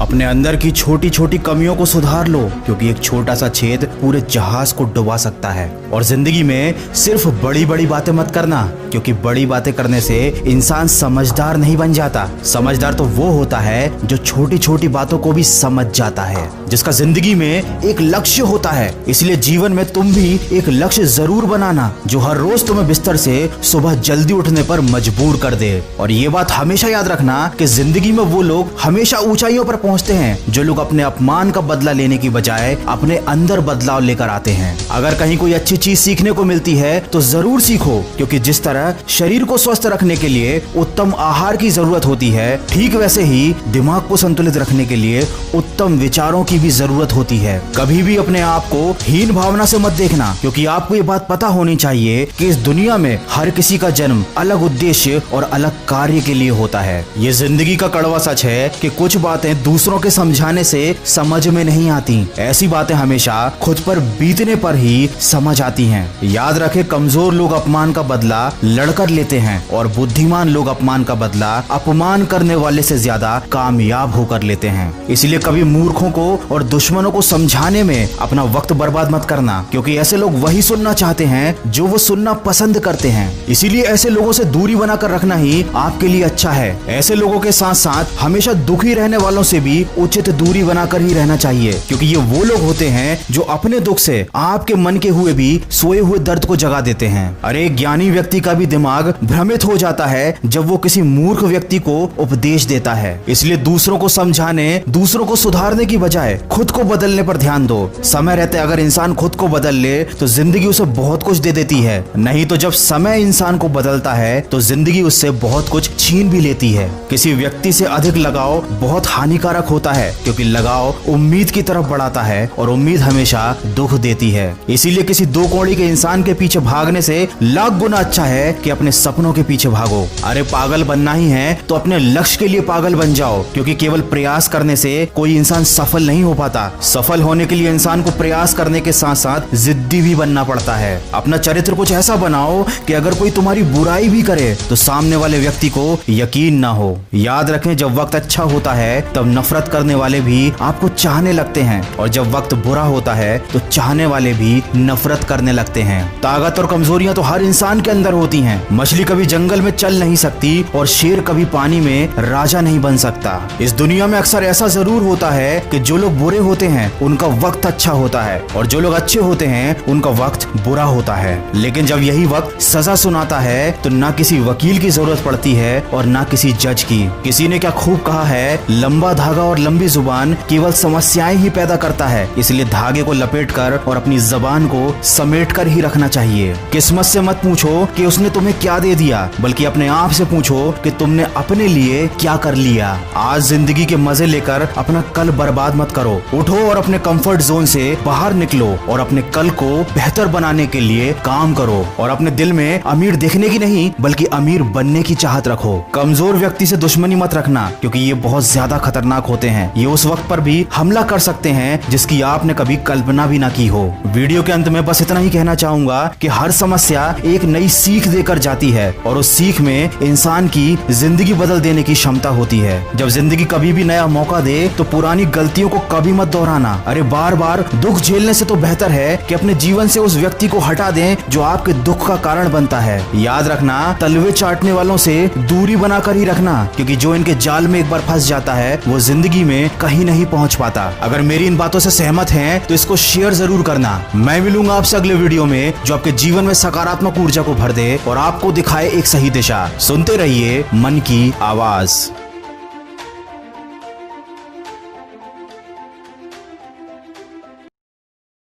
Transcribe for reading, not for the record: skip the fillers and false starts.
अपने अंदर की छोटी छोटी कमियों को सुधार लो, क्योंकि एक छोटा सा छेद पूरे जहाज को डुबा सकता है। और जिंदगी में सिर्फ बड़ी बड़ी बातें मत करना, क्योंकि बड़ी बातें करने से इंसान समझदार नहीं बन जाता। समझदार तो वो होता है जो छोटी छोटी बातों को भी समझ जाता है, जिसका जिंदगी में एक लक्ष्य होता है। इसलिए जीवन में तुम भी एक लक्ष्य जरूर बनाना, जो हर रोज तुम्हें बिस्तर से सुबह जल्दी उठने पर मजबूर कर दे। और ये बात हमेशा याद रखना कि जिंदगी में वो लोग हमेशा ऊंचाइयों पर पहुंचते हैं जो लोग अपने अपमान का बदला लेने की बजाय अपने अंदर बदलाव लेकर आते हैं। अगर कहीं कोई अच्छी चीज सीखने को मिलती है तो जरूर सीखो, क्योंकि जिस तरह शरीर को स्वस्थ रखने के लिए उत्तम आहार की जरूरत होती है, ठीक वैसे ही दिमाग को संतुलित रखने के लिए उत्तम विचारों की भी जरूरत होती है। कभी भी अपने आप को हीन भावना से मत देखना, क्योंकि आपको ये बात पता होनी चाहिए कि इस दुनिया में हर किसी का जन्म अलग उद्देश्य और अलग कार्य के लिए होता है। ये जिंदगी का कड़वा सच है कि कुछ बातें दूसरों के समझाने से समझ में नहीं आती। ऐसी बातें हमेशा खुद पर बीतने पर ही समझ आती हैं। याद रखें, कमजोर लोग अपमान का बदला लड़कर लेते हैं और बुद्धिमान लोग अपमान का बदला अपमान करने वाले से ज्यादा कामयाब होकर लेते हैं। इसलिए कभी मूर्खों को और दुश्मनों को समझाने में अपना वक्त बर्बाद मत करना, क्योंकि ऐसे लोग वही सुनना चाहते हैं जो वो सुनना पसंद करते हैं। इसीलिए ऐसे लोगों से दूरी बनाकर रखना ही आपके लिए अच्छा है। ऐसे लोगों के साथ साथ हमेशा दुखी रहने वालों से भी उचित दूरी बनाकर ही रहना चाहिए, क्योंकि ये वो लोग होते हैं जो अपने दुख से आपके मन के हुए भी सोए हुए दर्द को जगा देते हैं। अरे ज्ञानी व्यक्ति का भी दिमाग भ्रमित हो जाता है जब वो किसी मूर्ख व्यक्ति को उपदेश देता है। इसलिए दूसरों को समझाने, दूसरों को सुधारने की बजाय खुद को बदलने पर ध्यान दो। समय रहते अगर इंसान खुद को बदल ले तो जिंदगी उसे बहुत कुछ दे देती है, नहीं तो जब समय इंसान को बदलता है तो जिंदगी उससे बहुत कुछ छीन भी लेती है। किसी व्यक्ति से अधिक लगाव बहुत हानिकारक होता है, क्योंकि लगाव उम्मीद की तरफ बढ़ाता है और उम्मीद हमेशा दुख देती है। इसीलिए किसी दो कौड़ी के इंसान के पीछे भागने से लाख गुना अच्छा है कि अपने सपनों के पीछे भागो। अरे पागल बनना ही है तो अपने लक्ष्य के लिए पागल बन जाओ, क्योंकि केवल प्रयास करने से कोई इंसान सफल नहीं हो पाता। सफल होने के लिए इंसान को प्रयास करने के साथ साथ जिद्दी भी बनना पड़ता है। अपना चरित्र कुछ ऐसा बनाओ कि अगर कोई तुम्हारी बुराई भी करे तो सामने वाले व्यक्ति को यकीन ना हो। याद रखें, जब वक्त अच्छा होता है तब नफरत करने वाले भी आपको चाहने लगते हैं, और जब वक्त बुरा होता है तो चाहने वाले भी नफरत करने लगते हैं। ताकत और कमजोरियां तो हर इंसान के अंदर होती हैं। मछली कभी जंगल में चल नहीं सकती और शेर कभी पानी में राजा नहीं बन सकता। इस दुनिया में अक्सर ऐसा जरूर होता है कि जो लोग बुरे होते हैं उनका वक्त अच्छा होता है, और जो लोग अच्छे होते हैं उनका वक्त बुरा होता है। लेकिन जब यही वक्त सजा सुनाता है तो ना किसी वकील की जरूरत पड़ती है और ना किसी जज की। किसी ने क्या खूब कहा है, लंबा धागा और लंबी जुबान केवल समस्याएं ही पैदा करता है। इसलिए धागे को लपेटकर और अपनी जबान को समेटकर ही रखना चाहिए। किस्मत से मत पूछो कि उसने तुम्हें क्या दे दिया, बल्कि अपने आप से पूछो कि तुमने अपने लिए क्या कर लिया। आज जिंदगी के मजे लेकर अपना कल बर्बाद मत करो। उठो और अपने कंफर्ट जोन से बाहर निकलो और अपने कल को बेहतर बनाने के लिए काम करो। और अपने दिल में अमीर देखने की नहीं बल्कि अमीर बनने की चाहत रखो। कमजोर व्यक्ति से दुश्मनी मत रखना, क्योंकि ये बहुत ज्यादा खतरनाक होते हैं। ये उस वक्त पर भी हमला कर सकते हैं जिसकी आपने कभी कल्पना भी ना की हो। वीडियो के अंत में बस इतना ही कहना चाहूंगा कि हर समस्या एक नई सीख देकर जाती है, और उस सीख में इंसान की जिंदगी बदल देने की क्षमता होती है। जब जिंदगी कभी भी नया मौका दे तो पुरानी गलतियों को कभी मत दोहराना। अरे बार बार दुख झेलने से तो बेहतर है कि अपने जीवन से उस व्यक्ति को हटा दें जो आपके दुख का कारण बनता है। याद रखना, तलवे चाटने वालों से दूरी बनाकर ही रखना, क्योंकि जो इनके जाल में एक बार फंस जाता है वो जिंदगी में कहीं नहीं पहुंच पाता। अगर मेरी इन बातों से सहमत हैं तो इसको शेयर जरूर करना। मैं मिलूंगा आपसे अगले वीडियो में जो आपके जीवन में सकारात्मक ऊर्जा को भर दे और आपको दिखाए एक सही दिशा। सुनते रहिए मन की आवाज।